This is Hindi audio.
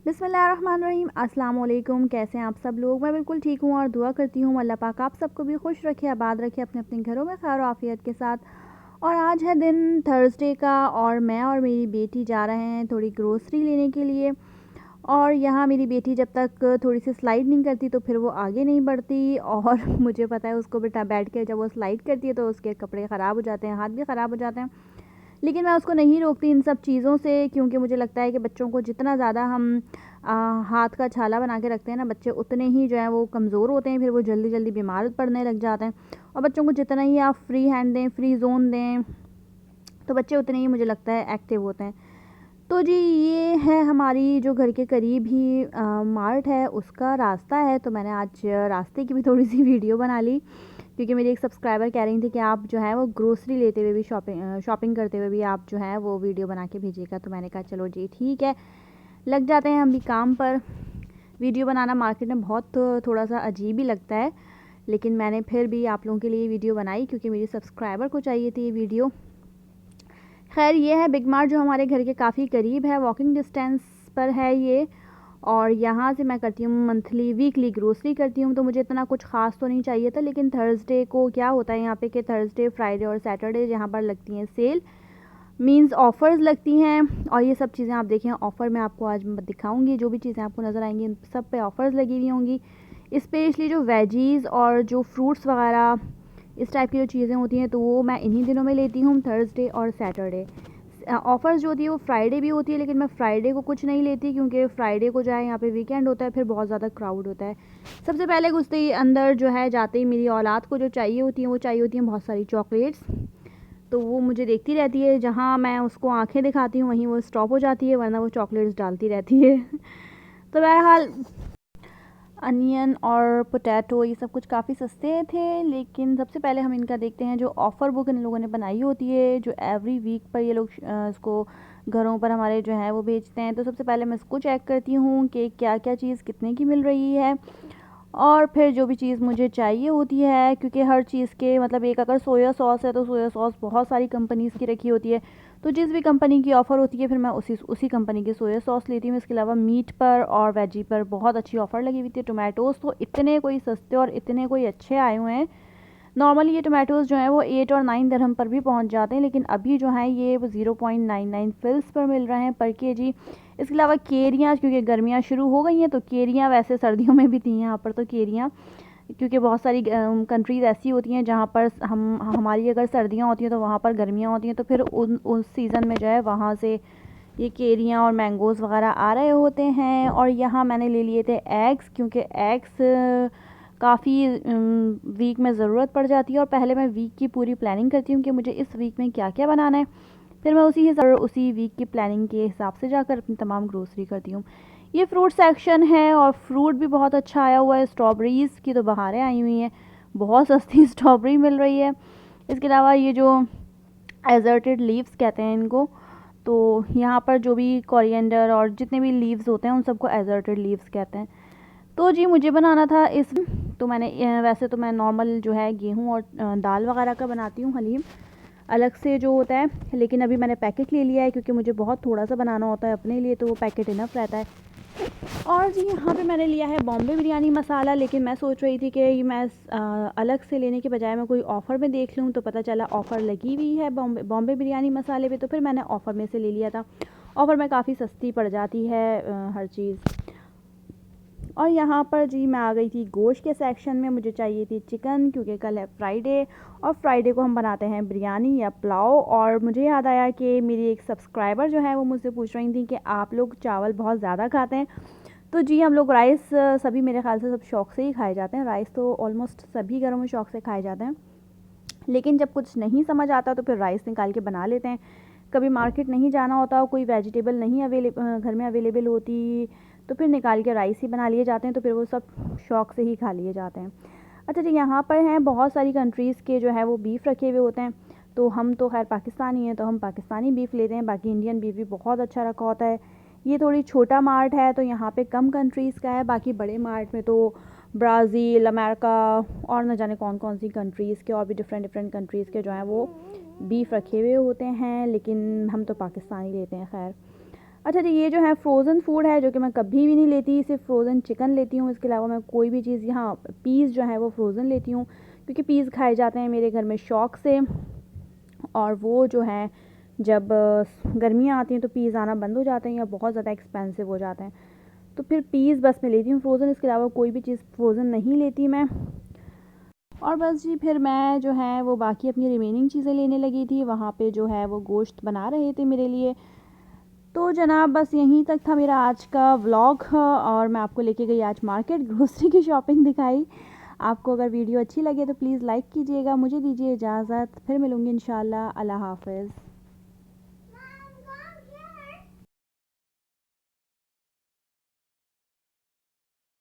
बिस्मिल्लाहिर्रहमानिर्रहीम। अस्सलाम वालेकुम। कैसे हैं आप सब लोग? मैं बिल्कुल ठीक हूँ और दुआ करती हूँ अल्लाह पाक आप सबको भी खुश रखे, आबाद रखे अपने अपने घरों में खैर आफियत के साथ। और आज है दिन थर्सडे का और मैं और मेरी बेटी जा रहे हैं थोड़ी ग्रोसरी लेने के लिए। और यहाँ मेरी बेटी जब तक थोड़ी सी स्लाइड नहीं करती तो फिर वो आगे नहीं बढ़ती। और मुझे पता है उसको बेटा बैठ के जब वो स्लाइड करती है तो उसके कपड़े ख़राब हो जाते हैं, हाथ भी ख़राब हो जाते हैं। लेकिन मैं उसको नहीं रोकती इन सब चीज़ों से, क्योंकि मुझे लगता है कि बच्चों को जितना ज़्यादा हम हाथ का छाला बना के रखते हैं ना, बच्चे उतने ही जो है वो कमज़ोर होते हैं, फिर वो जल्दी जल्दी बीमार पड़ने लग जाते हैं। और बच्चों को जितना ही आप फ्री हैंड दें, फ्री ज़ोन दें, तो बच्चे उतने ही मुझे लगता है एक्टिव होते हैं। तो जी ये है हमारी जो घर के करीब ही मार्ट है उसका रास्ता है। तो मैंने आज रास्ते की भी थोड़ी सी वीडियो बना ली, क्योंकि मेरी एक सब्सक्राइबर कह रही थी कि आप जो है वो ग्रोसरी लेते हुए भी शॉपिंग करते हुए भी आप जो है वो वीडियो बना के भेजिएगा। तो मैंने कहा चलो जी ठीक है, लग जाते हैं हम भी काम पर। वीडियो बनाना मार्केट में बहुत थोड़ा सा अजीब ही लगता है, लेकिन मैंने फिर भी आप लोगों के लिए वीडियो बनाई क्योंकि मेरी सब्सक्राइबर को चाहिए थी ये वीडियो। खैर ये है बिग मार्ट जो हमारे घर के काफ़ी करीब है, वॉकिंग डिस्टेंस पर है ये। और यहाँ से मैं करती हूँ मंथली वीकली ग्रोसरी करती हूँ, तो मुझे इतना कुछ ख़ास तो नहीं चाहिए था। लेकिन थर्सडे को क्या होता है यहाँ पे कि थर्सडे, फ्राइडे और सैटरडे यहाँ पर लगती हैं सेल, मींस ऑफ़र्स लगती हैं। और ये सब चीज़ें आप देखें ऑफ़र में आपको आज मैं दिखाऊंगी, जो भी चीज़ें आपको नज़र आएंगी सब पे ऑफ़र्स लगी हुई होंगी। स्पेशली जो वेजीज़ और जो फ्रूट्स वगैरह इस टाइप की जो चीज़ें होती हैं तो वो मैं इन्हीं दिनों में लेती हूँ, थर्सडे और सैटरडे। ऑफ़र्स जो होती है वो फ्राइडे भी होती है, लेकिन मैं फ़्राइडे को कुछ नहीं लेती क्योंकि फ़्राइडे को जो है यहाँ पे वीकेंड होता है, फिर बहुत ज़्यादा क्राउड होता है। सबसे पहले घुसते ही अंदर जो है जाते ही मेरी औलाद को जो चाहिए होती है वो चाहिए होती हैं बहुत सारी चॉकलेट्स। तो वो मुझे देखती रहती है, जहाँ मैं उसको आंखें दिखाती हूँ वहीं वो स्टॉप हो जाती है, वरना वो चॉकलेट्स डालती रहती है। तो बहरहाल अनियन और पोटैटो ये सब कुछ काफ़ी सस्ते थे, लेकिन सबसे पहले हम इनका देखते हैं जो ऑफ़र बुक इन लोगों ने बनाई होती है, जो एवरी वीक पर ये लोग इसको घरों पर हमारे जो है वो बेचते हैं। तो सबसे पहले मैं इसको चेक करती हूँ कि क्या क्या चीज़ कितने की मिल रही है, और फिर जो भी चीज़ मुझे चाहिए होती है, क्योंकि हर चीज़ के मतलब एक अगर सोया सॉस है तो सोया सॉस बहुत सारी कंपनीज़ की रखी होती है, तो जिस भी कंपनी की ऑफ़र होती है फिर मैं उसी कंपनी की सोया सॉस लेती हूँ। इसके अलावा मीट पर और वेजी पर बहुत अच्छी ऑफ़र लगी हुई थी। टोमेटोज़ तो इतने कोई सस्ते और इतने कोई अच्छे आए हुए हैं। नॉर्मली ये टोमेटोज़ जो हैं वो 8 और 9 दिरहम पर भी पहुंच जाते हैं, लेकिन अभी जो हैं ये 0.99 फिल्स पर मिल रहे हैं पर केजी। इसके अलावा केरियाँ, क्योंकि गर्मियाँ शुरू हो गई हैं तो केरियाँ वैसे सर्दियों में भी थी यहाँ पर, तो केरियाँ क्योंकि बहुत सारी कंट्रीज़ ऐसी होती हैं जहाँ पर हमारी अगर सर्दियाँ होती हैं तो वहाँ पर गर्मियाँ होती हैं, तो फिर उस सीज़न में जो है वहाँ से ये केरियाँ और मैंगोज़ वगैरह आ रहे होते हैं। और यहाँ मैंने ले लिए थे एग्स, क्योंकि एग्स काफ़ी वीक में ज़रूरत पड़ जाती है, और पहले मैं वीक की पूरी प्लानिंग करती हूँ कि मुझे इस वीक में क्या क्या बनाना है, फिर मैं उसी वीक की प्लानिंग के हिसाब से जाकर अपनी तमाम ग्रोसरी करती हूँ। ये फ्रूट सेक्शन है और फ्रूट भी बहुत अच्छा आया हुआ है। स्ट्रॉबेरीज़ की तो बहारें आई हुई हैं, बहुत सस्ती स्ट्रॉबेरी मिल रही है। इसके अलावा ये जो एजर्टेड लीव्स कहते हैं इनको, तो यहाँ पर जो भी कोरिएंडर और जितने भी लीव्स होते हैं उन सबको एजर्टेड लीव्स कहते हैं। तो जी मुझे बनाना था इस, तो मैंने वैसे तो मैं नॉर्मल जो है गेहूँ और दाल वगैरह का बनाती हूँ हलीम अलग से जो होता है, लेकिन अभी मैंने पैकेट ले लिया है क्योंकि मुझे बहुत थोड़ा सा बनाना होता है अपने लिए, तो वो पैकेट इनफ रहता है। और जी यहाँ पे मैंने लिया है बॉम्बे बिरयानी मसाला, लेकिन मैं सोच रही थी कि ये मैं अलग से लेने के बजाय मैं कोई ऑफ़र में देख लूँ, तो पता चला ऑफ़र लगी हुई है बॉम्बे बिरयानी मसाले पे, तो फिर मैंने ऑफ़र में से ले लिया था। ऑफ़र में काफ़ी सस्ती पड़ जाती है हर चीज़। और यहाँ पर जी मैं आ गई थी गोश्त के सेक्शन में। मुझे चाहिए थी चिकन, क्योंकि कल है फ्राइडे और फ्राइडे को हम बनाते हैं बिरयानी या पुलाव। और मुझे याद आया कि मेरी एक सब्सक्राइबर जो है वो मुझसे पूछ रही थी कि आप लोग चावल बहुत ज़्यादा खाते हैं। तो जी हम लोग राइस सभी मेरे ख़्याल से सब शौक़ से ही खाए जाते हैं, राइस तो ऑलमोस्ट सभी घरों में शौक़ से खाए जाते हैं। लेकिन जब कुछ नहीं समझ आता तो फिर राइस निकाल के बना लेते हैं। कभी मार्केट नहीं जाना होता, कोई वेजिटेबल नहीं घर में अवेलेबल होती, तो फिर निकाल के राइस ही बना लिए जाते हैं, तो फिर वो सब शौक़ से ही खा लिए जाते हैं। अच्छा जी यहाँ पर हैं बहुत सारी कंट्रीज़ के जो है वो बीफ रखे हुए होते हैं, तो हम तो खैर पाकिस्तानी हैं तो हम पाकिस्तानी बीफ लेते हैं, बाकी इंडियन बीफ भी बहुत अच्छा रखा होता है। ये थोड़ी छोटा मार्ट है तो यहाँ पे कम कंट्रीज़ का है, बाकी बड़े मार्ट में तो ब्राज़ील, अमेरिका और न जाने कौन कौन सी कंट्रीज़ के और भी डिफरेंट कंट्रीज़ के जो हैं वो बीफ रखे हुए होते हैं, लेकिन हम तो पाकिस्तानी लेते हैं। खैर अच्छा जी, ये जो है फ्रोज़न फूड है जो कि मैं कभी भी नहीं लेती, सिर्फ फ्रोज़न चिकन लेती हूँ। इसके अलावा मैं कोई भी चीज़, यहाँ पीस जो है वो फ्रोज़न लेती हूँ, क्योंकि पीस खाए जाते हैं मेरे घर में शौक़ से। और वो जो है जब गर्मियाँ आती हैं तो पीस आना बंद हो जाते हैं या बहुत ज़्यादा एक्सपेंसिव हो जाते हैं, तो फिर पीस बस मैं लेती हूँ फ्रोज़न। इसके अलावा कोई भी चीज़ फ्रोज़न नहीं लेती मैं। और बस जी, फिर मैं जो है वो बाकी अपनी रिमेनिंग चीज़ें लेने लगी थी। वहाँ पे जो है वो गोश्त बना रहे थे मेरे लिए। तो जनाब बस यहीं तक था मेरा आज का व्लॉग, और मैं आपको लेके गई आज मार्केट, ग्रोसरी की शॉपिंग दिखाई। आपको अगर वीडियो अच्छी लगे तो प्लीज़ लाइक कीजिएगा। मुझे दीजिए इजाज़त, फिर मिलूँगी इंशाल्लाह। अल्लाह हाफ़िज़।